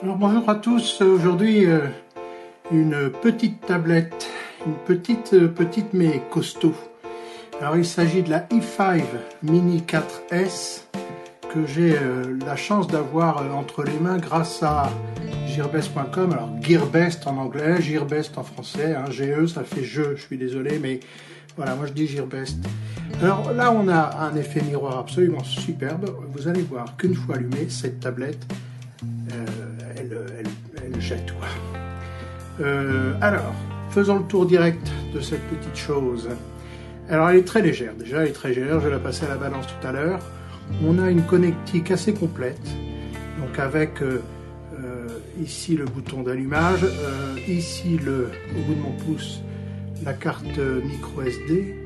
Alors bonjour à tous, aujourd'hui une petite tablette, une petite mais costaud. Alors il s'agit de la i5 Mini 4S que j'ai la chance d'avoir entre les mains grâce à gearbest.com, alors Gearbest en anglais, Gearbest en français, hein, GE ça fait je suis désolé mais voilà moi je dis Gearbest. Alors là on a un effet miroir absolument superbe, vous allez voir qu'une fois allumée cette tablette elle jette quoi. Alors, faisons le tour direct de cette petite chose. Alors elle est très légère, déjà elle est très légère, je vais la passer à la balance tout à l'heure. On a une connectique assez complète, donc avec ici le bouton d'allumage, ici au bout de mon pouce la carte micro SD,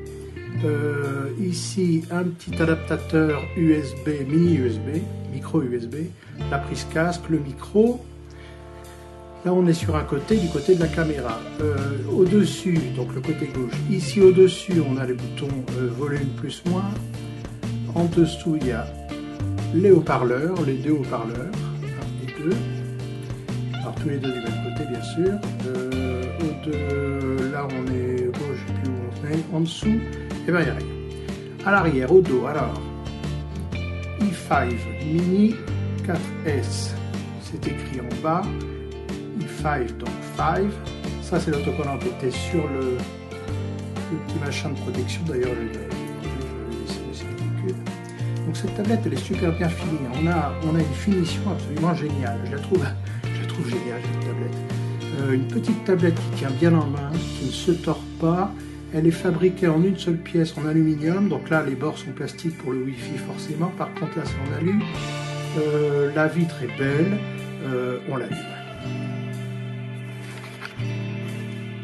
ici un petit adaptateur USB, mini USB, micro USB, la prise casque, le micro. Là on est sur un côté, du côté de la caméra. Au-dessus, donc le côté gauche, ici au-dessus on a les boutons volume plus moins. En dessous il y a les haut-parleurs, les deux haut-parleurs, les deux. Alors tous les deux du même côté bien sûr. Là on est, je ne sais plus où on est, en dessous, et bien il n'y a rien. À l'arrière, au dos, alors, i5 Mini 4S, c'est écrit en bas. i5 donc 5, ça c'est l'autocollant qui était sur le petit machin de protection, d'ailleurs je l'ai laissé ridicule. Donc cette tablette elle est super bien finie, on a une finition absolument géniale, je la trouve géniale cette tablette. Une petite tablette qui tient bien en main, qui ne se tord pas, elle est fabriquée en une seule pièce en aluminium, donc là les bords sont plastiques pour le Wi-Fi forcément, par contre là c'est en alu, la vitre est belle, on l'allume.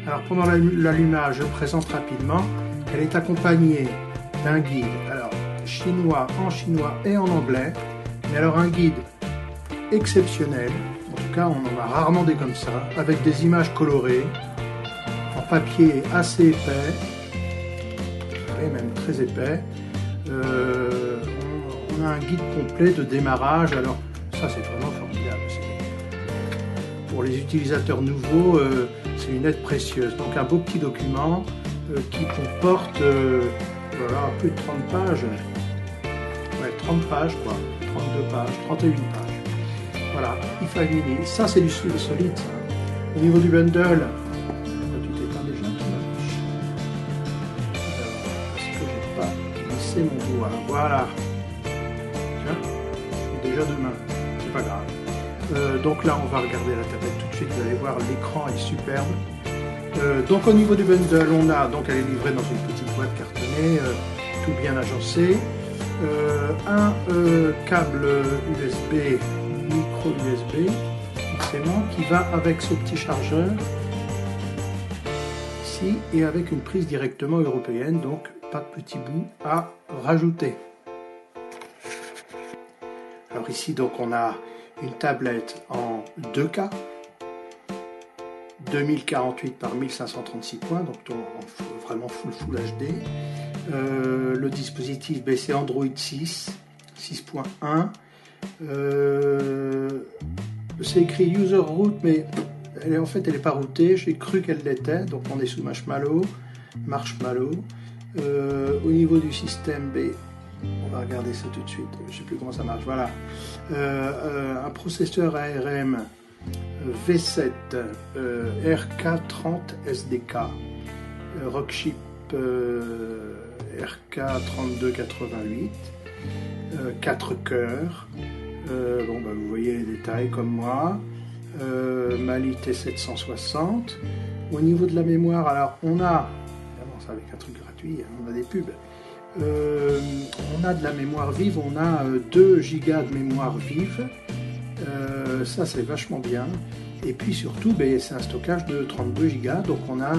Alors pendant l'allumage, je présente rapidement, elle est accompagnée d'un guide, alors en chinois et en anglais, mais alors un guide exceptionnel, en tout cas on en a rarement des comme ça, avec des images colorées, en papier assez épais, et même très épais. On a un guide complet de démarrage, alors ça c'est vraiment formidable. Pour les utilisateurs nouveaux, c'est une aide précieuse. Donc un beau petit document qui comporte voilà, plus de 30 pages. Ouais, 30 pages quoi, 32 pages, 31 pages. Voilà, i5 Mini. Ça c'est du solide ça. Au niveau du bundle, tout éteint déjà, parce que j'ai pas glissé mon doigt. Voilà. Tiens, je suis déjà demain, c'est pas grave. Donc là on va regarder la tablette tout de suite, vous allez voir l'écran est superbe. Donc au niveau du bundle on a, donc elle est livrée dans une petite boîte cartonnée, tout bien agencé, un câble USB, micro USB, forcément, qui va avec ce petit chargeur ici et avec une prise directement européenne, donc pas de petit bout à rajouter. Alors ici donc on a une tablette en 2K, 2048 par 1536 points, donc vraiment full HD. Le dispositif c'est Android 6.1. C'est écrit User Root, mais en fait elle n'est pas routée, j'ai cru qu'elle l'était, donc on est sous Marshmallow. Au niveau du système B, on va regarder ça tout de suite, je ne sais plus comment ça marche, voilà. Un processeur ARM V7 RK30 SDK, Rockchip RK3288, 4 cœurs, bon, bah, vous voyez les détails comme moi, Mali T760. Au niveau de la mémoire, alors on a, évidemment ça avec un truc gratuit, on a des pubs. On a de la mémoire vive, on a 2 Go de mémoire vive, ça c'est vachement bien, et puis surtout c'est un stockage de 32 Go, donc on a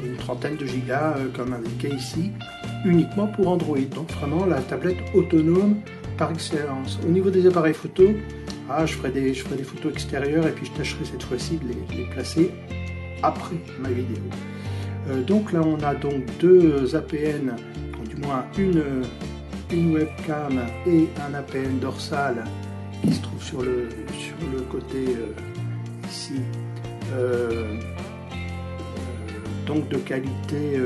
une trentaine de gigas comme indiqué ici, uniquement pour Android, donc vraiment la tablette autonome par excellence. Au niveau des appareils photo, je ferai des photos extérieures et puis je tâcherai cette fois-ci de les placer après ma vidéo. Donc là on a donc 2 APN, du moins une webcam et un APN dorsal qui se trouve sur le côté ici, donc de qualité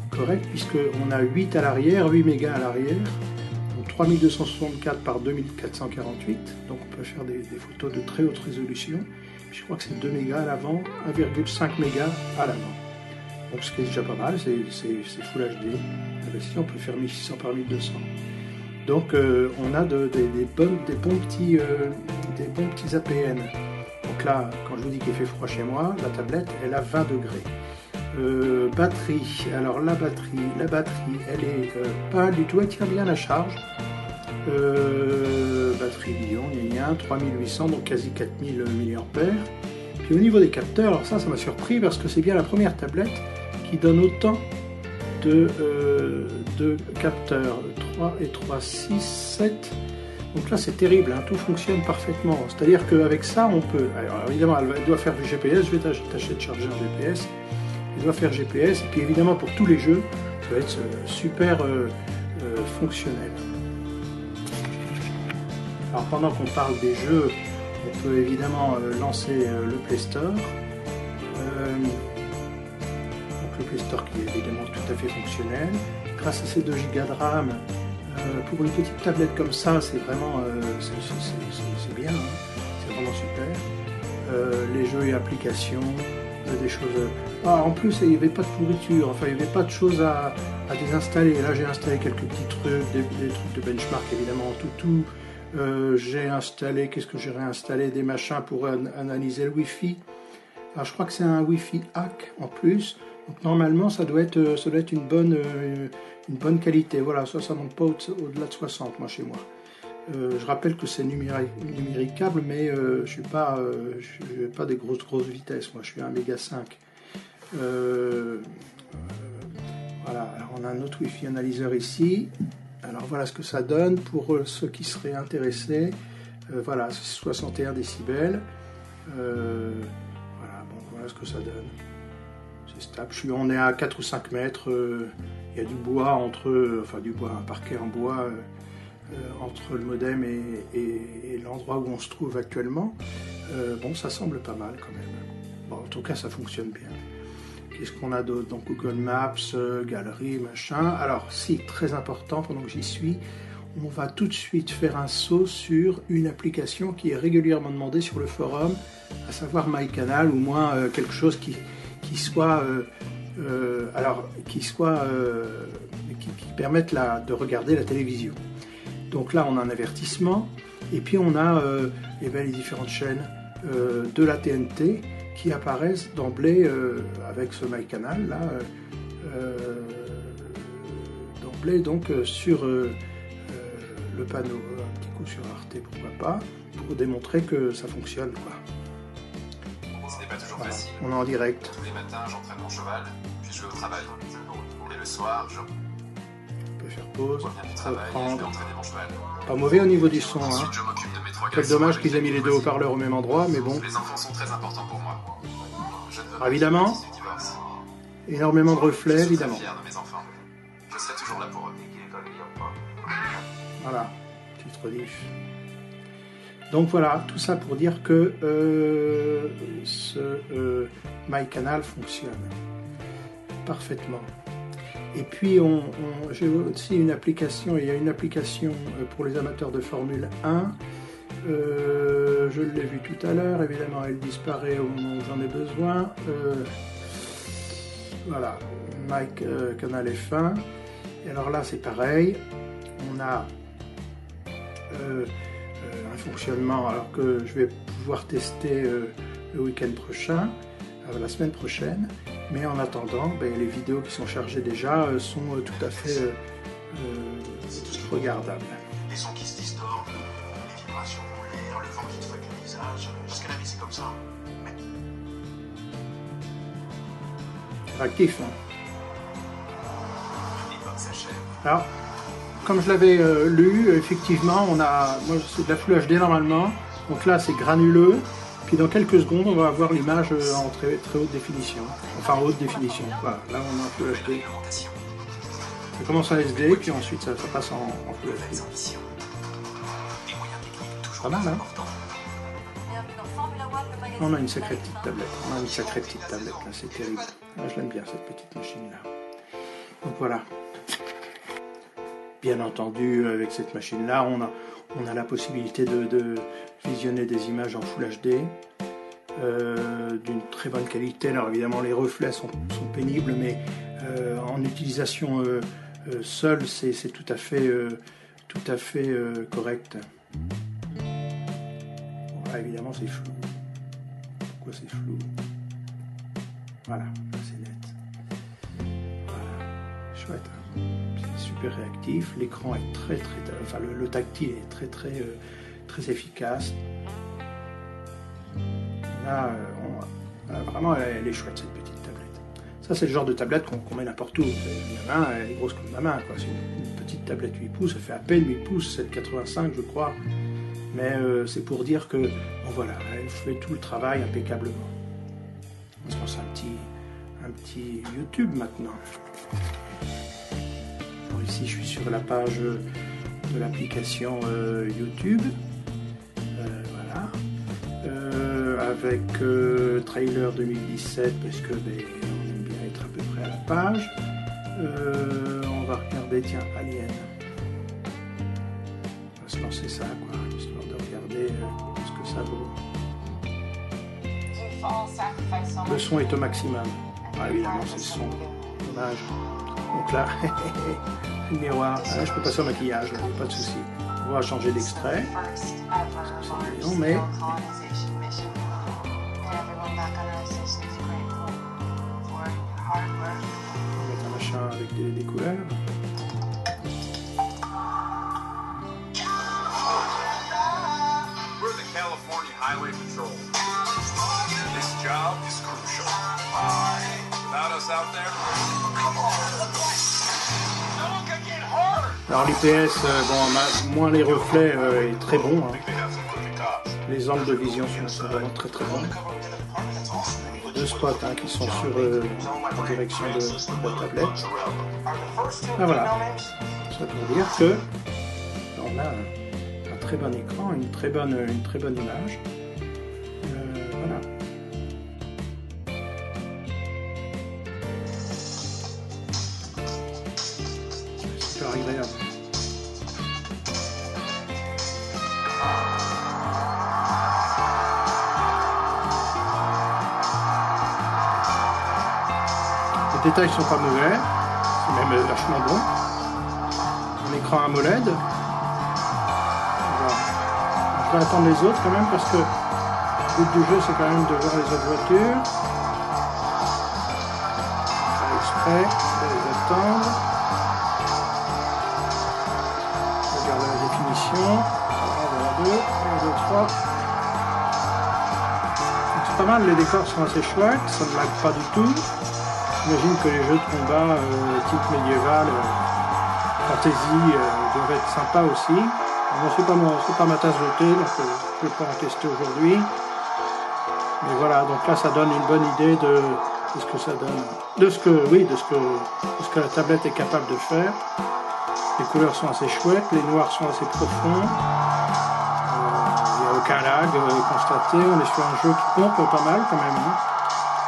correcte, puisqu'on a 8 à l'arrière, 8 mégas à l'arrière, donc 3264 par 2448, donc on peut faire des photos de très haute résolution. Je crois que c'est 2 mégas à l'avant, 1,5 mégas à l'avant. Donc ce qui est déjà pas mal, c'est Full HD. Ici on peut faire 1600 par 1200. Donc on a des bons petits APN. Donc là, quand je vous dis qu'il fait froid chez moi, la tablette elle a 20 degrés. Batterie, alors la batterie elle est pas du tout, elle tient bien la charge. Batterie Lion, 3800, donc quasi 4000 mAh. Puis au niveau des capteurs, alors ça m'a surpris parce que c'est bien la première tablette qui donne autant de capteurs, 3 et 3, 6, 7. Donc là c'est terrible, hein, tout fonctionne parfaitement. C'est-à-dire qu'avec ça on peut, alors évidemment elle doit faire du GPS, je vais tâcher de charger un GPS, elle doit faire GPS, et puis évidemment pour tous les jeux, ça va être super fonctionnel. Alors pendant qu'on parle des jeux, on peut évidemment lancer le Play Store. Donc le Play Store qui est évidemment tout à fait fonctionnel. Grâce à ces 2 Go de RAM, pour une petite tablette comme ça, c'est vraiment c'est bien, hein, c'est vraiment super. Les jeux et applications, des choses. En plus, il n'y avait pas de pourriture, enfin il n'y avait pas de choses à désinstaller. Là j'ai installé quelques petits trucs, des trucs de benchmark évidemment, tout. J'ai installé, qu'est-ce que j'ai réinstallé, des machins pour analyser le Wi-Fi. Alors je crois que c'est un Wi-Fi hack en plus. Donc normalement ça doit être une bonne qualité. Voilà, ça monte pas au-delà de 60 moi chez moi. Je rappelle que c'est numéricable, mais je n'ai pas des grosses vitesses. Moi je suis un méga 5. Voilà, alors on a un autre Wi-Fi analyseur ici. Alors voilà ce que ça donne pour ceux qui seraient intéressés. Voilà, 61 décibels. Voilà ce que ça donne. C'est stable. On est à 4 ou 5 mètres. Il y a du bois un parquet en bois entre le modem et l'endroit où on se trouve actuellement. Bon, ça semble pas mal quand même. Bon, en tout cas, ça fonctionne bien. Qu'est-ce qu'on a d'autre? Donc Google Maps, galerie, machin. Alors, si, très important, pendant que j'y suis, on va tout de suite faire un saut sur une application qui est régulièrement demandée sur le forum, à savoir MyCanal, ou moins quelque chose qui permette de regarder la télévision. Donc là, on a un avertissement, et puis on a les différentes chaînes de la TNT qui apparaissent d'emblée avec ce MyCanal là, d'emblée donc sur le panneau. Un petit coup sur Arte, pourquoi pas, pour démontrer que ça fonctionne, quoi. Ce n'est pas toujours facile. On est en direct. Tous les matins, j'entraîne mon cheval, puis je vais au travail. Et le soir, je peux faire pause, reviens du travail et je vais entraîner mon cheval. Pas mauvais au niveau du son, hein. Ensuite, je m'occupe de mes 3 Quel dommage qu'ils aient mis les 2 haut-parleurs au même endroit, mais bon. Les enfants sont très importants pour moi. Je ne veux pas évidemment, énormément de reflets, évidemment. Je suis fier de mes enfants. Je serai toujours là pour eux. Voilà, petite rediff. Donc voilà, tout ça pour dire que ce MyCanal fonctionne parfaitement. Et puis j'ai aussi une application, il y a une application pour les amateurs de Formule 1. Je l'ai vu tout à l'heure, évidemment elle disparaît au moment où j'en ai besoin. Voilà, MyCanal F1. Et alors là c'est pareil, on a un fonctionnement alors que je vais pouvoir tester le week-end prochain, la semaine prochaine, mais en attendant les vidéos qui sont chargées déjà sont tout à fait regardables. Les sons qui se distordent, les vibrations, l'air, le vent qui te frappe le visage, jusqu'à la vie c'est comme ça. Mais... Actif, hein. L'époque s'achève. Alors, comme je l'avais lu, effectivement, moi c'est de la Full HD normalement, donc là c'est granuleux, puis dans quelques secondes on va avoir l'image en très haute définition, enfin haute définition, voilà, là on est en Full HD. Ça commence en SD, puis ensuite ça passe en Full HD. pas mal, hein. On a une sacrée petite tablette, là, c'est terrible. Moi, je l'aime bien cette petite machine-là. Donc voilà. Bien entendu, avec cette machine-là, on a la possibilité de visionner des images en Full HD d'une très bonne qualité. Alors évidemment, les reflets sont pénibles, mais en utilisation seule, c'est tout à fait correct. Voilà, évidemment, c'est flou. Pourquoi c'est flou? Voilà, c'est net. Voilà, chouette. Hein, c'est super réactif. L'écran est enfin le tactile est très efficace. Là, vraiment, elle est chouette cette petite tablette. Ça, c'est le genre de tablette qu'on met n'importe où. La main, elle est grosse comme ma main, quoi. C'est une petite tablette 8 pouces, elle fait à peine 8 pouces, 7,85 je crois. Mais c'est pour dire que, bon voilà, elle fait tout le travail impeccablement. On se lance un petit YouTube maintenant. Alors ici, je suis sur la page de l'application YouTube. Voilà. Avec trailer 2017, parce que on aime bien être à peu près à la page. On va regarder, tiens, Alien. On va se lancer ça, quoi, histoire de regarder ce que ça vaut. Le son est au maximum. Ah, évidemment, c'est le son. Dommage. Donc là, le miroir. Là, je peux passer au maquillage, pas de souci. On va changer d'extrait. C'est mignon, mais. On va mettre un machin avec des couleurs. We're the California Highway Patrol. This job is crucial. Without us out there, come on. No one can get hurt. Alors l'IPS, bon, moins les reflets est très bon. Hein. Les angles de vision sont vraiment très bons. Deux spots hein, qui sont sur la direction de la tablette. Ah voilà, ça pour dire que on a un très bon écran, une très bonne image. Voilà. Super agréable. Les détails sont pas mauvais, c'est même vachement bon. Un écran AMOLED. Voilà. Je vais attendre les autres quand même parce que le but du jeu c'est quand même de voir les autres voitures. Faire exprès, de les attendre. Regarder la définition. Voilà, 1, 2, 3. C'est pas mal, les décors sont assez chouettes, ça ne lag pas du tout. J'imagine que les jeux de combat type médiéval, fantasy, doivent être sympas aussi. Alors, c'est pas ma tasse de thé, donc je ne vais pas en tester aujourd'hui. Mais voilà, donc là ça donne une bonne idée de ce que ça donne, de ce que la tablette est capable de faire. Les couleurs sont assez chouettes, les noirs sont assez profonds. Il n'y a aucun lag constaté. On est sur un jeu qui pompe pas mal quand même. Hein.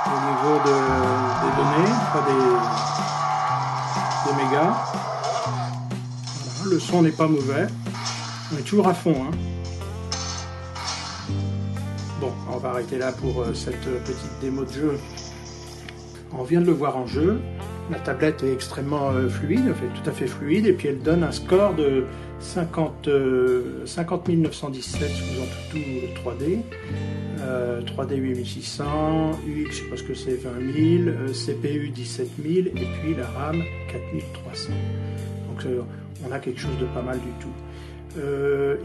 Au niveau des données, pas des mégas. Voilà, le son n'est pas mauvais. On est toujours à fond. Hein. Bon, on va arrêter là pour cette petite démo de jeu. On vient de le voir en jeu. La tablette est extrêmement fluide, tout à fait fluide, et puis elle donne un score de 50 917 faisant tout 3D. 3D 8600, UX je sais pas ce que c'est 20 000, CPU 17 000 et puis la RAM 4300. Donc on a quelque chose de pas mal du tout.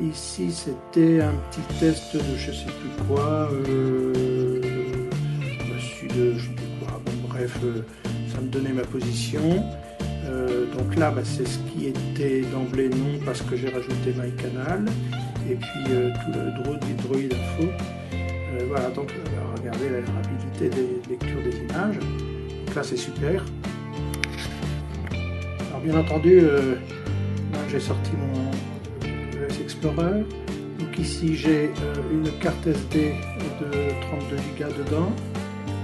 Ici c'était un petit test de je sais plus quoi, je sais plus quoi. Bon bref, ça me donnait ma position. Donc là c'est ce qui était d'emblée non parce que j'ai rajouté MyCanal et puis tout le Droid Info. Voilà, donc regardez la rapidité des lectures des images. Donc là c'est super. Alors bien entendu, là j'ai sorti mon ES Explorer. Donc ici j'ai une carte SD de 32 Go dedans.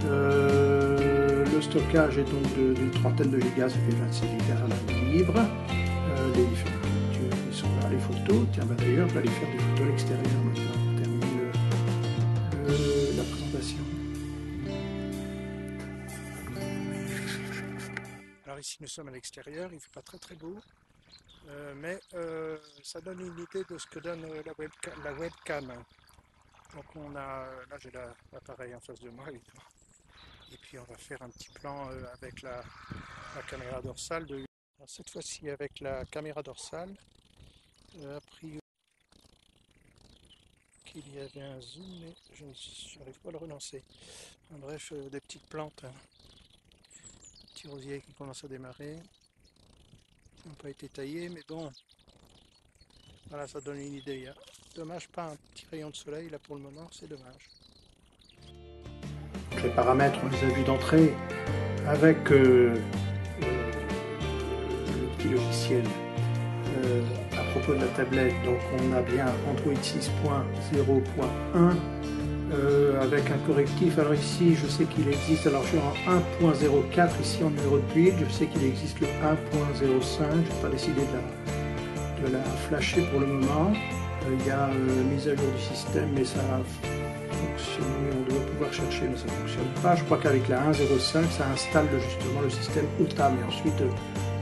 Le stockage est donc d'une trentaine de gigas, ça fait 26 gigas à la libre. Les différentes captures, ils sont là, les photos. Tiens, d'ailleurs, je vais aller faire des photos à l'extérieur maintenant. On termine la présentation. Alors ici, nous sommes à l'extérieur, il ne fait pas très très beau. Mais ça donne une idée de ce que donne la webcam. Donc là j'ai l'appareil en face de moi évidemment. Et puis on va faire un petit plan avec la caméra dorsale. Alors, cette fois-ci avec la caméra dorsale, a priori qu'il y avait un zoom mais je n'arrive pas à le relancer. Bref, des petites plantes, petit rosier qui commence à démarrer. Ils n'ont pas été taillés, mais bon, voilà, ça donne une idée. Dommage, pas un petit rayon de soleil là pour le moment, c'est dommage. Les paramètres, on les a vus d'entrée avec le petit logiciel à propos de la tablette. Donc on a bien Android 6.0.1 avec un correctif. Alors ici, je sais qu'il existe, alors je suis en 1.04 ici en numéro de build, je sais qu'il existe le 1.05, je n'ai pas décidé de la flasher pour le moment. Il y a mise à jour du système, mais ça fonctionne, on doit pouvoir chercher, mais ça ne fonctionne pas. Je crois qu'avec la 1.05, ça installe justement le système OTA, mais ensuite,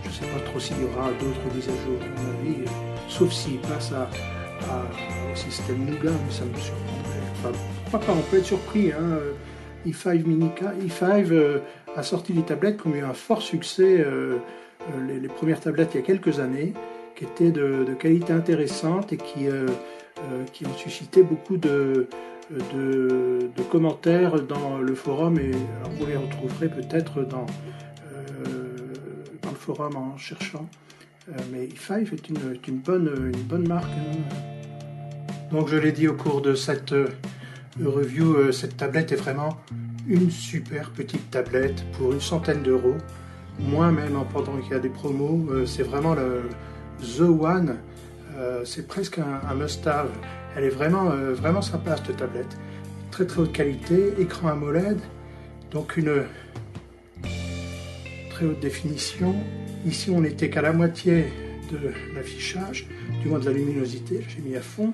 je ne sais pas trop s'il y aura d'autres mises à jour, à mon avis, sauf s'il passe au système Nougat, mais ça me surprendrait. Enfin, pourquoi pas, on peut être surpris. E5 a sorti des tablettes qui ont eu un fort succès, les premières tablettes il y a quelques années, qui étaient de qualité intéressante et qui ont suscité beaucoup de commentaires dans le forum, et alors vous les retrouverez peut-être dans le forum en cherchant. Mais E5 est une bonne marque. Donc je l'ai dit au cours de cette review, cette tablette est vraiment une super petite tablette pour une centaine d'euros. Moi même, pendant qu'il y a des promos, c'est vraiment The One, c'est presque un must-have. Elle est vraiment sympa cette tablette. Très très haute qualité, écran AMOLED, donc une très haute définition. Ici on n'était qu'à la moitié de l'affichage, du moins de la luminosité, j'ai mis à fond.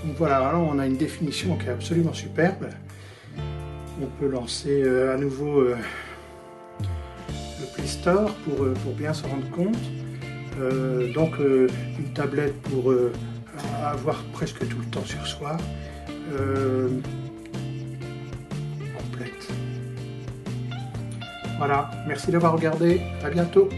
Donc voilà, alors on a une définition qui est absolument superbe. On peut lancer à nouveau le Play Store pour bien se rendre compte. Donc une tablette pour avoir presque tout le temps sur soi, complète. Voilà, merci d'avoir regardé, à bientôt.